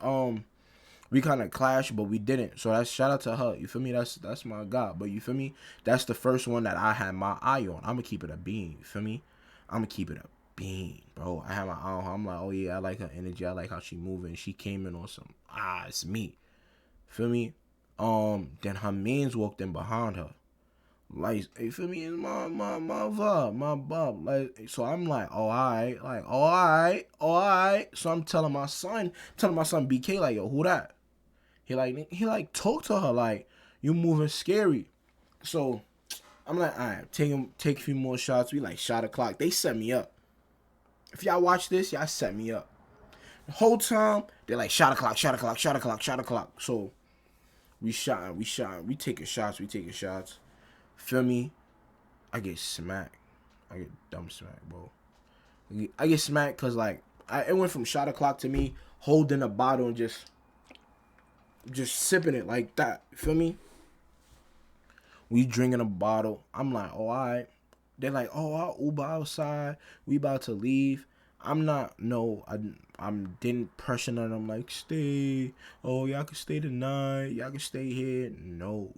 We kind of clashed, but we didn't. So that's shout out to her. You feel me? That's my God. But you feel me? That's the first one that I had my eye on. I'ma keep it a bean. You feel me? I'ma keep it a bean, bro. I had my eye on her. I'm like, oh yeah, I like her energy. I like how she moving. She came in on some it's me. Feel me? Then her mans walked in behind her. Like, you feel me? It's my vibe, my bob. Like, so I'm like, oh, alright. Like, oh, alright. So I'm telling my son, BK, like, yo, who that? He like talk to her like, you moving scary. So I'm like, alright, take a few more shots. We like shot o'clock. They set me up. If y'all watch this, y'all set me up. The whole time, they're like, shot o'clock. So we taking shots. Feel me? I get smacked. I get dumb smacked, bro. I get smacked because, like, it went from shot o'clock to me holding a bottle and just sipping it like that. Feel me? We drinking a bottle. I'm like, oh, all right. They're like, oh, I'll Uber outside. We about to leave. I didn't pressure none. I'm like, stay. Oh, y'all can stay tonight. Y'all can stay here. No.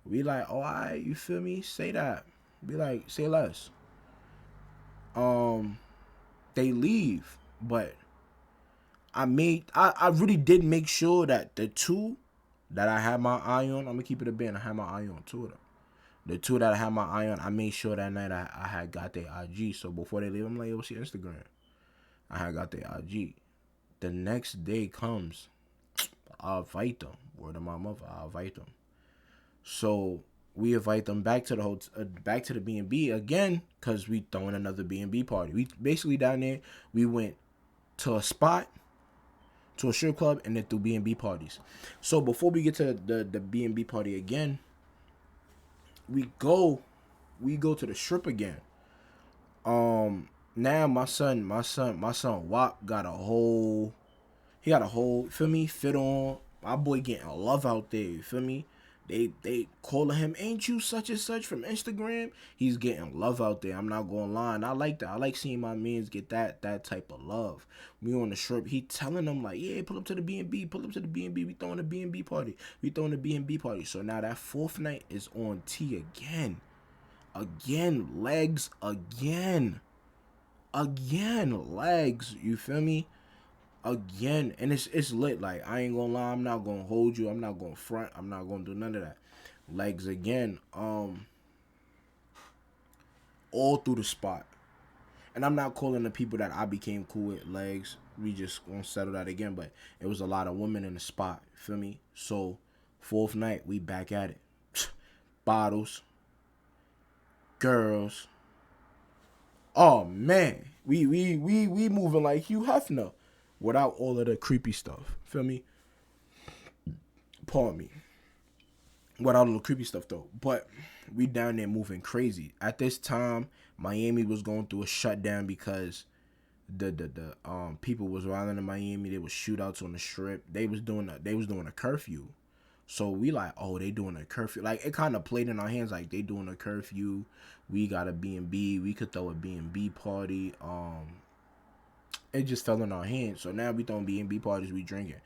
We like, oh, all right, you feel me? Say that. Be like, say less. They leave, but I really did make sure that the 2 that I had my eye on, I'm gonna keep it a band. I had my eye on 2 of them. The 2 that I had my eye on, I made sure that night I had got their IG. So before they leave, I'm like, yo, what's your Instagram? I had got their IG. The next day comes, I'll invite them. Word of my mother, I'll invite them. So we invite them back to the hotel, back to the B&B again, cause we throwing another B&B party. We basically down there, we went to a spot, to a strip club, and then through B&B parties. So before we get to the B&B party again, we go to the strip again. Now my son Wop got a whole, feel me, fit on. My boy getting love out there, you feel me? They calling him, ain't you such and such from Instagram? He's getting love out there. I'm not gonna lie, and I like that. I like seeing my mans get that type of love. We on the strip, he telling them like, yeah, pull up to the B&B, pull up to the B&B. We throwing a B&B party. We throwing a B&B party. So now that fourth night is on T again. Legs again. Legs. You feel me? Again, and it's lit. Like, I ain't gonna lie, I'm not gonna hold you, I'm not gonna front, I'm not gonna do none of that. Legs again, all through the spot. And I'm not calling the people that I became cool with legs. We just gonna settle that again. But it was a lot of women in the spot. Feel me? So fourth night, we back at it. Bottles, girls. Oh man, we moving like Hugh Hefner, without all of the creepy stuff. Feel me? Pardon me. Without all the creepy stuff though. But we down there moving crazy. At this time, Miami was going through a shutdown because the people was wilding in Miami. There was shootouts on the strip. They was doing a curfew. So we like, oh, they doing a curfew. Like, it kind of played in our hands, like, they doing a curfew. We got a B&B. We could throw a B&B party. It just fell in our hands. So now we throwing B&B parties. We drinking.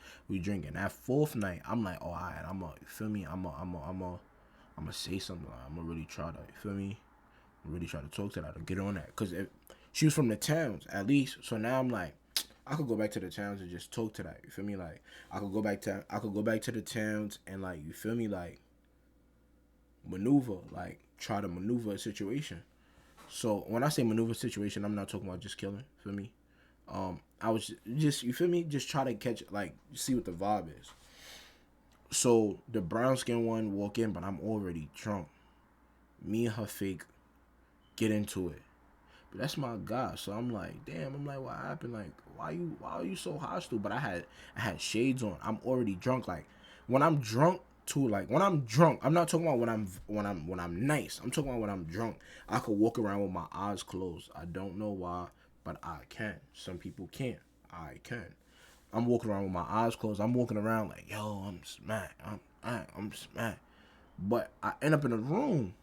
That fourth night, I'm like, oh, all right, I'm a, you feel me? I'm a say something. I'm gonna really try to, you feel me? Really try to talk to that or get on that. Because she was from the towns, at least. So now I'm like, I could go back to the towns and just talk to that. You feel me? Like, I could go back to the towns and, like, you feel me? Like, maneuver, like, try to maneuver a situation. So when I say maneuver situation, I'm not talking about just killing. Feel me? I was just, you feel me? Just try to catch, like, see what the vibe is. So the brown skin one walk in, but I'm already drunk. Me and her fake get into it. But that's my guy. So I'm like, damn, what happened? Like, why are you so hostile? But I had shades on. I'm already drunk. Like, when I'm drunk too, like when I'm drunk, I'm not talking about when I'm nice. I'm talking about when I'm drunk. I could walk around with my eyes closed. I don't know why, but I can. Some people can't. I can. I'm walking around with my eyes closed. I'm walking around like, yo, I'm smacked. I'm smacked. But I end up in a room,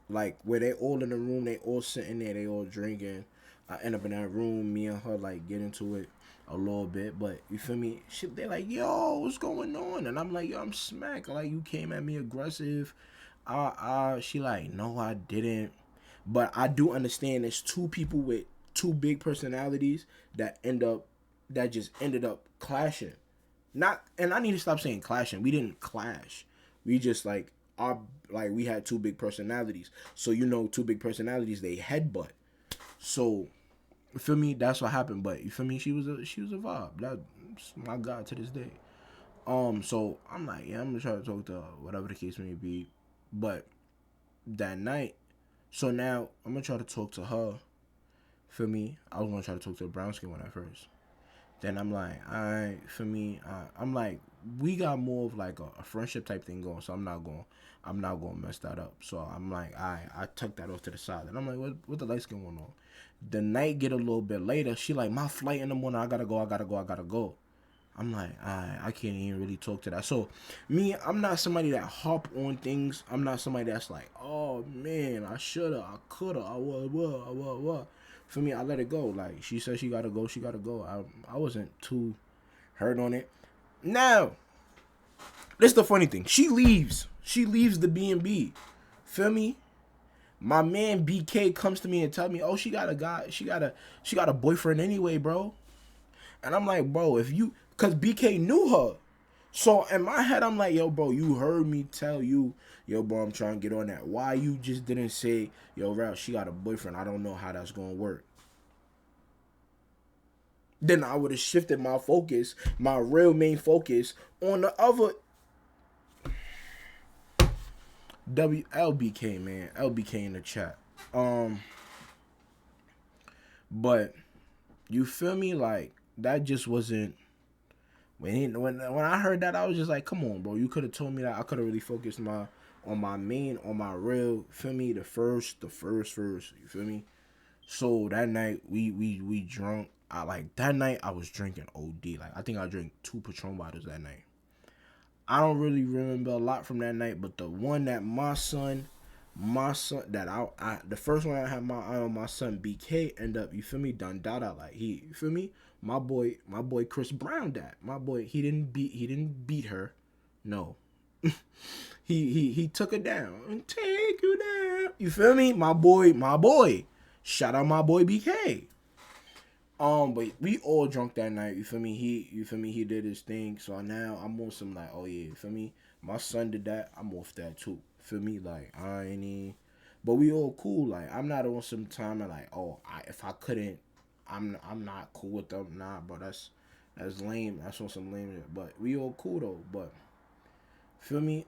like, where they all in the room, they all sitting there, they all drinking. I end up in that room, me and her, like, get into it a little bit. But, you feel me? Shit, they like, yo, what's going on? And I'm like, yo, I'm smacked. Like, you came at me aggressive. She like, no, I didn't. But I do understand there's two people with two big personalities that just ended up clashing. Not, and I need to stop saying clashing. We didn't clash. We just, like, we had two big personalities. So, you know, two big personalities, they headbutt. So, you feel me? That's what happened. But you feel me? She was a vibe. That's my God to this day. So I'm like, yeah, I'm gonna try to talk to her, whatever the case may be. But that night, so now I'm gonna try to talk to her. Feel me? I was gonna try to talk to the brown skin one at first. Then I'm like, alright, for me, I'm like, we got more of like a friendship type thing going, so I'm not gonna mess that up. So I'm like, alright, I tuck that off to the side. And I'm like, what the light skin going on? The night get a little bit later, she like, my flight in the morning, I gotta go. I'm like, I can't even really talk to that. So me, I'm not somebody that hop on things. I'm not somebody that's like, oh man, I shoulda, I coulda, I what. For me, I let it go. Like, she said she gotta go, I wasn't too hurt on it. Now, this is the funny thing. She leaves the B&B. Feel me? My man BK comes to me and tell me, oh, she got a boyfriend anyway, bro. And I'm like, bro, cause BK knew her. So in my head, I'm like, yo, bro, you heard me tell you, yo, bro, I'm trying to get on that. Why you just didn't say, yo, Ralph, she got a boyfriend. I don't know how that's gonna work. Then I would have shifted my focus, my real main focus, on the other LBK, man. LBK in the chat. But you feel me? Like, that just wasn't. When I heard that, I was just like, come on, bro. You could have told me that. I could have really focused on my real, feel me, the first. You feel me? So that night we drunk. That night I was drinking OD. Like, I think I drank 2 Patron bottles that night. I don't really remember a lot from that night, but the one that my son that the first one I had my son BK end up, you feel me, done dada, like you feel me, my boy Chris Brown, that my boy, he didn't beat her, no. he took her down and take you down, you feel me, my boy, shout out my boy BK. But we all drunk that night. You feel me? He did his thing. So now I'm on some like, oh yeah, you feel me? My son did that. I'm off that too. Feel me? Like I ain't even. But we all cool. Like I'm not on some time and like, oh, if I couldn't, I'm not cool with them. Nah, bro, that's lame. That's on some lame shit. But we all cool though. But feel me?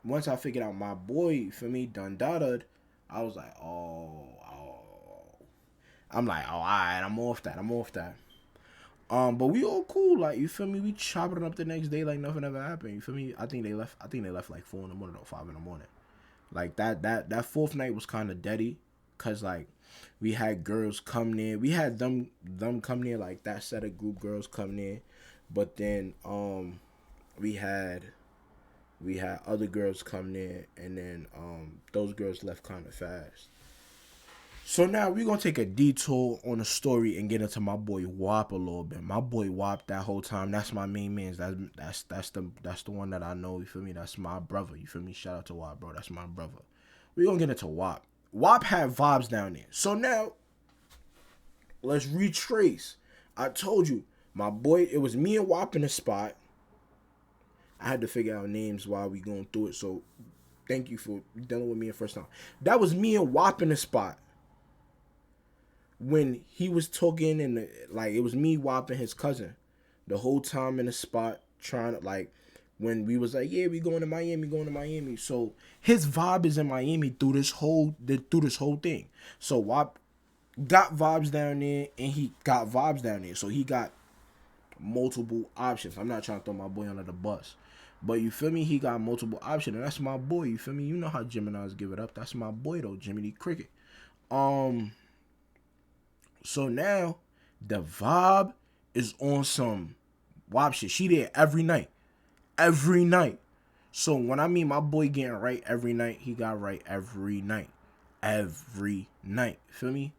Once I figured out my boy, feel me, done dotted, I was like, oh. I'm like, oh, alright, I'm off that. But we all cool, like, you feel me? We chopping it up the next day like nothing ever happened. You feel me? I think they left like 4 in the morning or 5 in the morning. Like that fourth night was kind of deady, cause like we had girls come there. We had them come there, like that set of group girls come there, but then we had other girls come there, and then those girls left kind of fast. So now we're gonna take a detour on the story and get into my boy WAP a little bit. My boy WAP that whole time, that's my main man. That's the one that I know, you feel me? That's my brother, you feel me? Shout out to WAP, bro. That's my brother. We're gonna get into WAP. WAP had vibes down there. So now let's retrace. I told you, my boy, it was me and WAP in the spot. I had to figure out names while we going through it, so thank you for dealing with me the first time. That was me and WAP in the spot. When he was talking and like it was me, WAP, and his cousin the whole time in the spot trying to like when we was like, yeah, we going to Miami. So his vibe is in Miami through this whole thing. So WAP got vibes down there and he got vibes down there. So he got multiple options. I'm not trying to throw my boy under the bus. But you feel me? He got multiple options. And that's my boy. You feel me? You know how Gemini's give it up. That's my boy though, Jiminy Cricket. So now the vibe is on some WAP shit. She there every night. Every night. So when I mean my boy getting right every night, he got right every night. Every night. Feel me?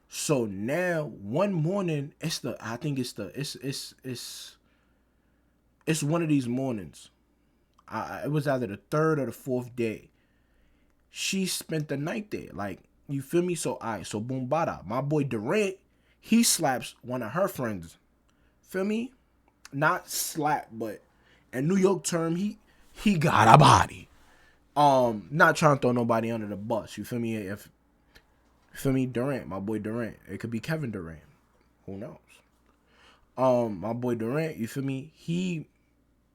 So now one morning, it's one of these mornings. It was either the third or the fourth day. She spent the night there. Like, you feel me? So so boom bada. My boy Durant, he slaps one of her friends. Feel me? Not slap, but in New York term, he got a body. Not trying to throw nobody under the bus. You feel me? Durant, my boy Durant. It could be Kevin Durant. Who knows? My boy Durant, you feel me? He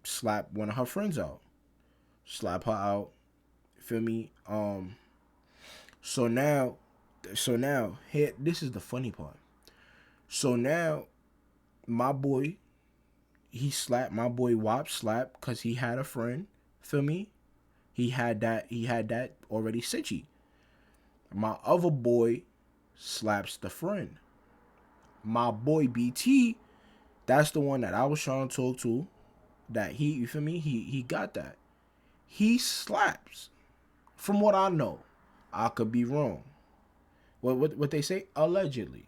slapped one of her friends out. Slap her out. You feel me? So now, here, this is the funny part. So now, my boy, he slapped, my boy WAP slapped because he had a friend. Feel me? He had that already sitchy. My other boy slaps the friend. My boy BT, that's the one that I was trying to talk to. That you feel me? He got that. He slaps. From what I know, I could be wrong. What they say? Allegedly.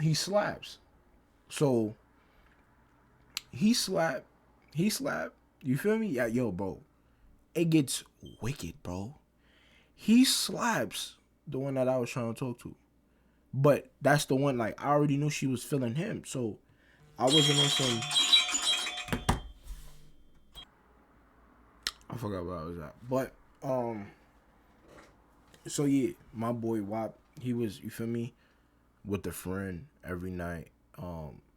He slaps. So he slapped. You feel me? Yeah, yo, bro. It gets wicked, bro. He slaps the one that I was trying to talk to. But that's the one, like, I already knew she was feeling him. So I wasn't on some. I forgot where I was at. But so yeah, my boy WAP, he was, you feel me, with a friend every night.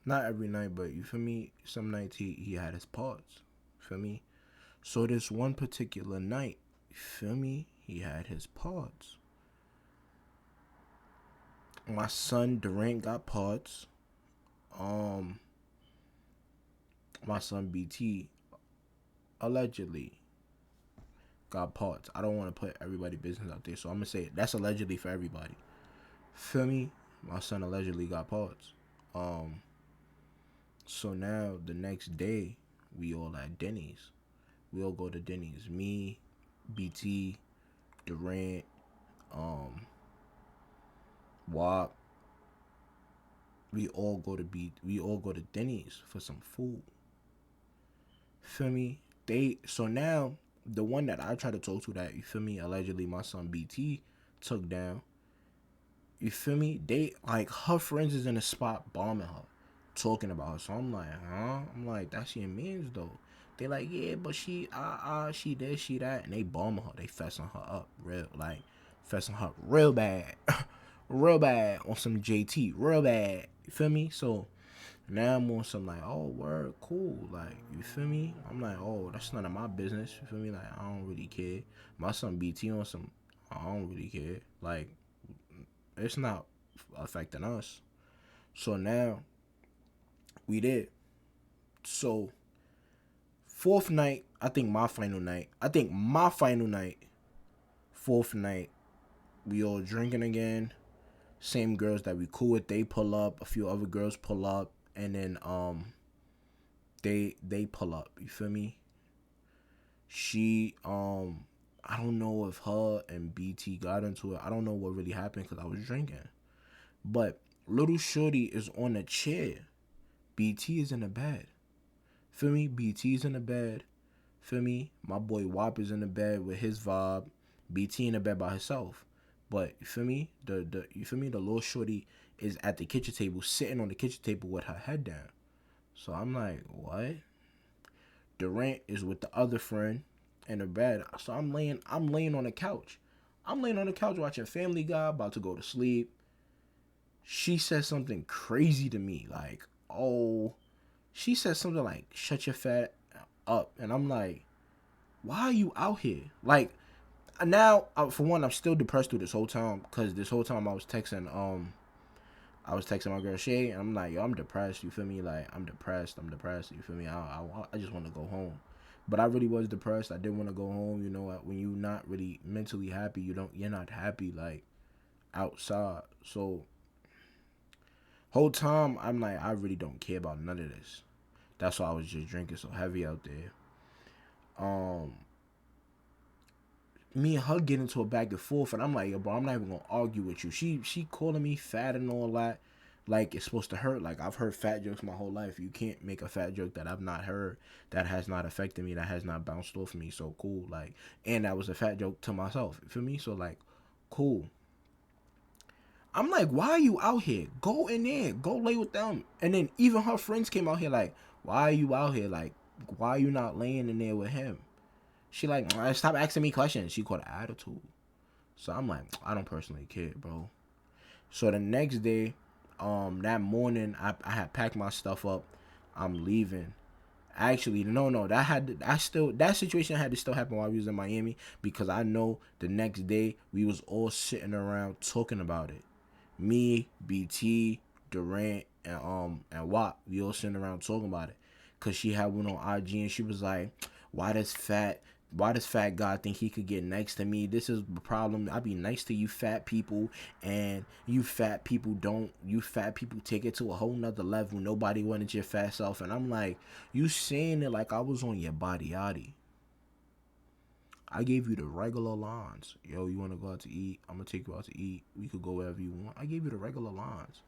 Not every night, but you feel me, some nights he had his parts. Feel me? So this one particular night, you feel me, he had his parts. My son Durant got parts. My son BT allegedly got parts. I don't want to put everybody's business out there, so I'm gonna say it. That's allegedly for everybody. Feel me? My son allegedly got parts. So now the next day, we all at Denny's. We all go to Denny's. Me, BT, Durant, um, WAP. We all go to Denny's for some food. Feel me? So now the one that I try to talk to that, you feel me, allegedly my son BT took down. You feel me? They like her friends is in the spot bombing her, talking about her. So I'm like, huh? I'm like, that's your mans though. They like, yeah, but she this, she that, and they bombing her. They fessing her up fessing her up real bad, real bad on some JT, real bad. You feel me? So now I'm on some like, oh, word, cool. Like, you feel me? I'm like, oh, that's none of my business. You feel me? Like, I don't really care. My son BT on some, I don't really care. Like, it's not affecting us. So now we did. So fourth night, I think my final night. Fourth night, we all drinking again. Same girls that we cool with, they pull up. A few other girls pull up, and then they pull up. You feel me? She I don't know if her and BT got into it. I don't know what really happened because I was drinking. But little shorty is on a chair. BT is in the bed. Feel me? BT's in the bed. Feel me? My boy WAP is in the bed with his vibe. BT in the bed by herself. But you feel me? You feel me? The little shorty is at the kitchen table, sitting on the kitchen table with her head down. So I'm like, what? Durant is with the other friend in the bed. So I'm laying on the couch. I'm laying on the couch watching Family Guy, about to go to sleep. She said something crazy to me, like, oh, she said something like, shut your fat up. And I'm like, why are you out here? Like, now, for one, I'm still depressed through this whole time, because this whole time I was texting my girl Shay, and I'm like, yo, I'm depressed, you feel me? Like, I'm depressed, you feel me? I just want to go home. But I really was depressed. I didn't want to go home. You know, when you're not really mentally happy, you're not happy, like, outside. So, whole time, I'm like, I really don't care about none of this. That's why I was just drinking so heavy out there. Me and her get into a back and forth, and I'm like, yo, bro, I'm not even gonna argue with you. She calling me fat and all that, like it's supposed to hurt. Like, I've heard fat jokes my whole life. You can't make a fat joke that I've not heard, that has not affected me, that has not bounced off me. So cool, like, and that was a fat joke to myself. You feel me? So like, cool. I'm like, why are you out here? Go in there, go lay with them. And then even her friends came out here like, why are you out here? Like, why are you not laying in there with him? She like, stop asking me questions. She called it attitude. So I'm like, I don't personally care, bro. So the next day, that morning, I had packed my stuff up. I'm leaving. Actually, no, that situation had to still happen while we was in Miami, because I know the next day we was all sitting around talking about it. Me, BT, Durant, and WAP, we all sitting around talking about it. Cause she had one on IG and she was like, why does fat guy think he could get next to me? This is the problem. I be nice to you fat people, and you fat people take it to a whole nother level. Nobody wanted your fat self. And I'm like, you saying it like I was on your body yaddy. I gave you the regular lines. Yo, you want to go out to eat? I'm going to take you out to eat. We could go wherever you want. I gave you the regular lines.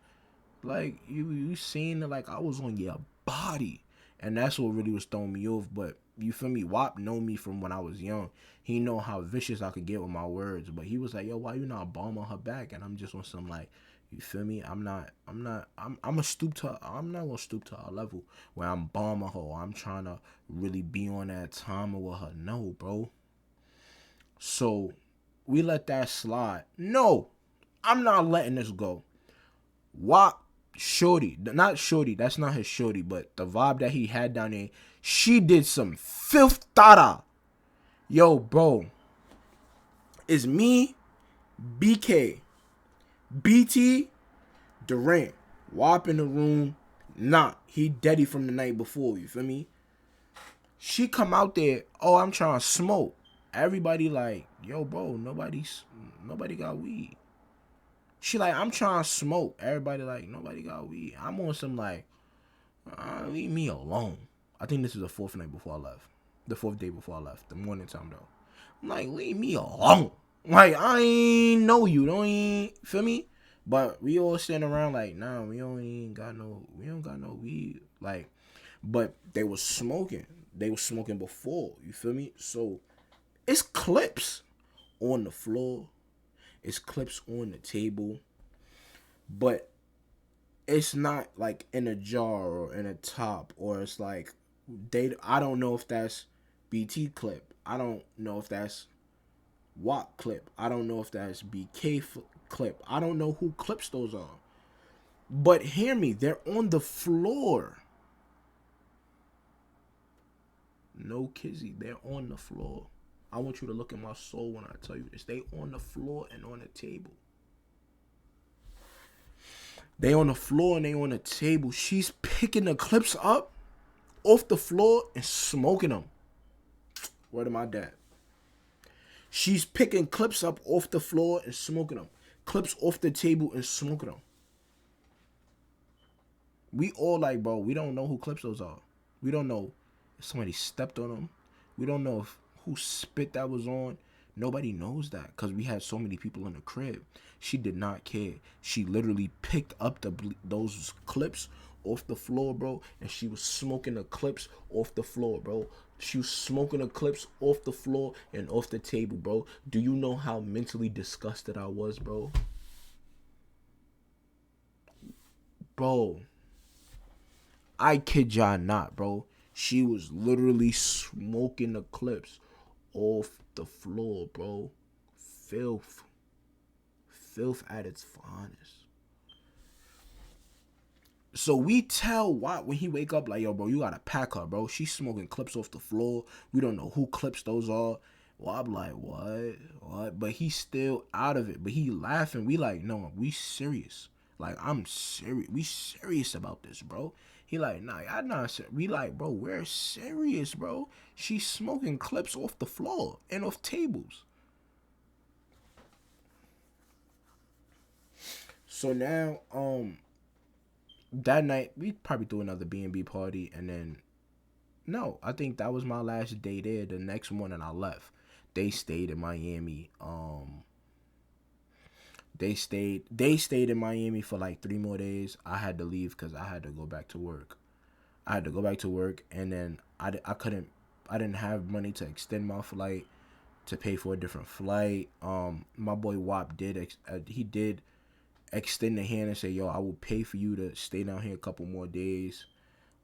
Like, you saying it like I was on your body. And that's what really was throwing me off. But, you feel me? WAP know me from when I was young. He know how vicious I could get with my words. But he was like, yo, why you not bombing her back? And I'm just on some like, you feel me? I'm not gonna stoop to her level where I'm bombing her. I'm trying to really be on that time with her. No, bro. So we let that slide. No, I'm not letting this go. WAP shorty, not shorty, that's not his shorty, but the vibe that he had down there, she did some filth tada. Yo, bro, it's me, BK, BT, Durant, WAP in the room. Nah, he deady from the night before, you feel me? She come out there, oh, I'm trying to smoke. Everybody like, yo, bro, nobody got weed. She like, I'm trying to smoke. Everybody like, nobody got weed. I'm on some like, Leave me alone. I think this is the fourth night before I left. The fourth day before I left. The morning time though. I'm like, leave me alone. Like, I ain't know you. Don't ain't feel me? But we all sitting around like, nah, we don't got no weed. Like, but they was smoking. They was smoking before. You feel me? So it's clips on the floor. It's clips on the table. But it's not like in a jar or in a top, or it's like I don't know if that's BT clip. I don't know if that's Watt clip. I don't know if that's clip. I don't know who clips those are. But hear me, they're on the floor. No kizzy, they're on the floor. I want you to look at my soul when I tell you this. They on the floor and on the table. They on the floor and they on the table. She's picking the clips up off the floor and smoking them. Word of my dad. She's picking clips up off the floor and smoking them. Clips off the table and smoking them. We all like, bro, we don't know who clips those are. We don't know if somebody stepped on them. We don't know if who spit that was on. Nobody knows that because we had so many people in the crib. She did not care. She literally picked up those clips off the floor, bro, and she was smoking the clips off the floor, bro. She was smoking the clips off the floor and off the table, bro. Do you know how mentally disgusted I was, bro? Bro, I kid y'all not, bro. She was literally smoking the clips off the floor, bro. Filth. Filth at its finest. So we tell Watt when he wake up like, yo, bro, you gotta pack her, bro. She's smoking clips off the floor. We don't know who clips those are. Well, I'm like, what? But he's still out of it. But he laughing. We like, no, we serious. Like, I'm serious. We serious about this, bro. He like, nah, y'all not serious. We like, bro, we're serious, bro. She's smoking clips off the floor and off tables. So now, that night we probably threw another B&B party, and then no, I think that was my last day there. The next morning I left. They stayed in Miami. They stayed in Miami for like 3 more days. I had to leave because I had to go back to work. And then I didn't have money to extend my flight, to pay for a different flight. My boy WAP he did extend the hand and say, yo, I will pay for you to stay down here a couple more days,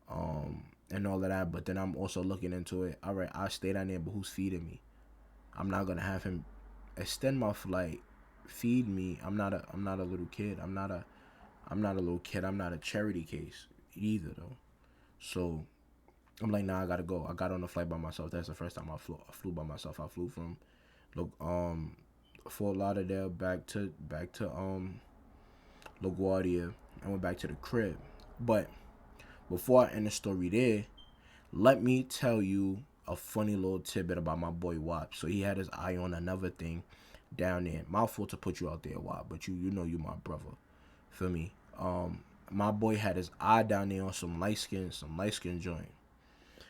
and all of that. But then I'm also looking into it. All right, I'll stay down there, but who's feeding me? I'm not gonna have him extend my flight, feed me. I'm not a little kid. I'm not a little kid. I'm not a charity case either though. So I'm like, nah, I gotta go. I got on the flight by myself. That's the first time I flew by myself. I flew from Fort Lauderdale back to LaGuardia. I went back to the crib. But before I end the story there, let me tell you a funny little tidbit about my boy WAP. So he had his eye on another thing down there. Mouthful to put you out there, WAP, but you know you my brother. Feel me? My boy had his eye down there on some light skin joint.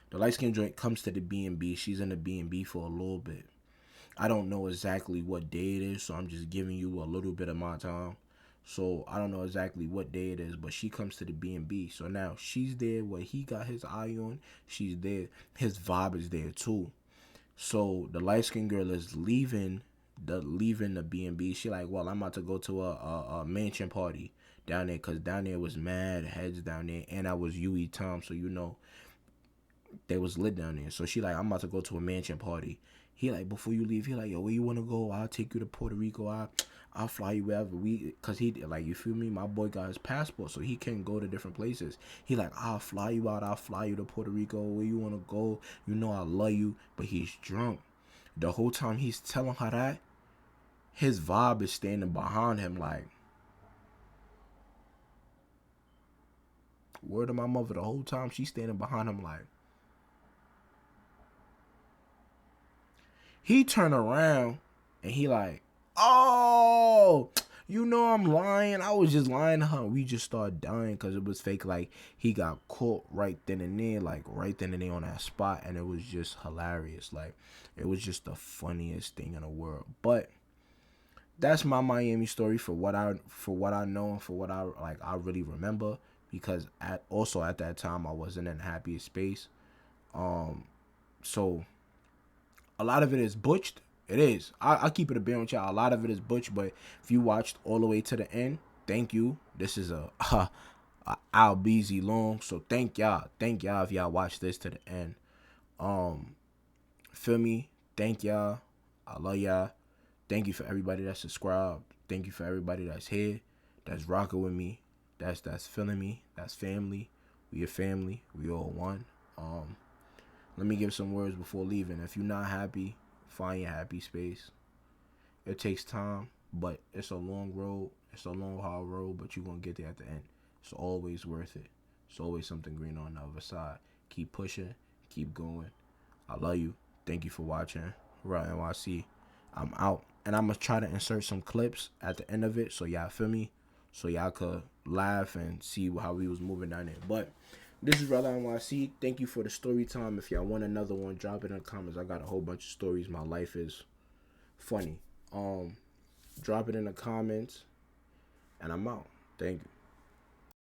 The light skin joint comes to the B&B. She's in the B&B for a little bit. I don't know exactly what day it is, so I'm just giving you a little bit of my time. So I don't know exactly what day it is, but she comes to the B&B. So now she's there where he got his eye on. She's there. His vibe is there too. So the light skinned girl is leaving the B&B. She like, well, I'm about to go to a mansion party down there, because down there was mad heads down there, and I was UE Tom, so you know they was lit down there. So she like, I'm about to go to a mansion party. He like, before you leave, he like, yo, where you want to go? I'll take you to Puerto Rico. I'll fly you wherever cause he like, you feel me? My boy got his passport, so he can go to different places. He like, I'll fly you out. I'll fly you to Puerto Rico. Where you want to go? You know I love you. But he's drunk. The whole time he's telling her that, his vibe is standing behind him like, word to my mother. The whole time she's standing behind him like, he turned around and he like, oh, You know I'm lying. I was just lying to her. We just started dying because it was fake. Like, he got caught right then and there, like, right then and there on that spot. And it was just hilarious. Like, it was just the funniest thing in the world. But that's my Miami story for what I know and for what I really remember, because at that time I wasn't in the happiest space. So a lot of it is butched. It is. I keep it a bear with y'all. A lot of it is butch, but if you watched all the way to the end, thank you. This is a Al Beezy long, so thank y'all. Thank y'all if y'all watch this to the end. Feel me? Thank y'all. I love y'all. Thank you for everybody that subscribed. Thank you for everybody that's here, that's rocking with me, that's feeling me, that's family. We a family. We all one. Let me give some words before leaving. If you're not happy, find your happy space. It takes time, but it's a long road. It's a long, hard road, but you're going to get there at the end. It's always worth it. It's always something green on the other side. Keep pushing. Keep going. I love you. Thank you for watching. ReLLIMann. I'm out. And I'm going to try to insert some clips at the end of it so y'all feel me. So y'all could laugh and see how we was moving down there. But this is ReLLIMann. Thank you for the story time. If y'all want another one, drop it in the comments. I got a whole bunch of stories. My life is funny. Drop it in the comments. And I'm out. Thank you.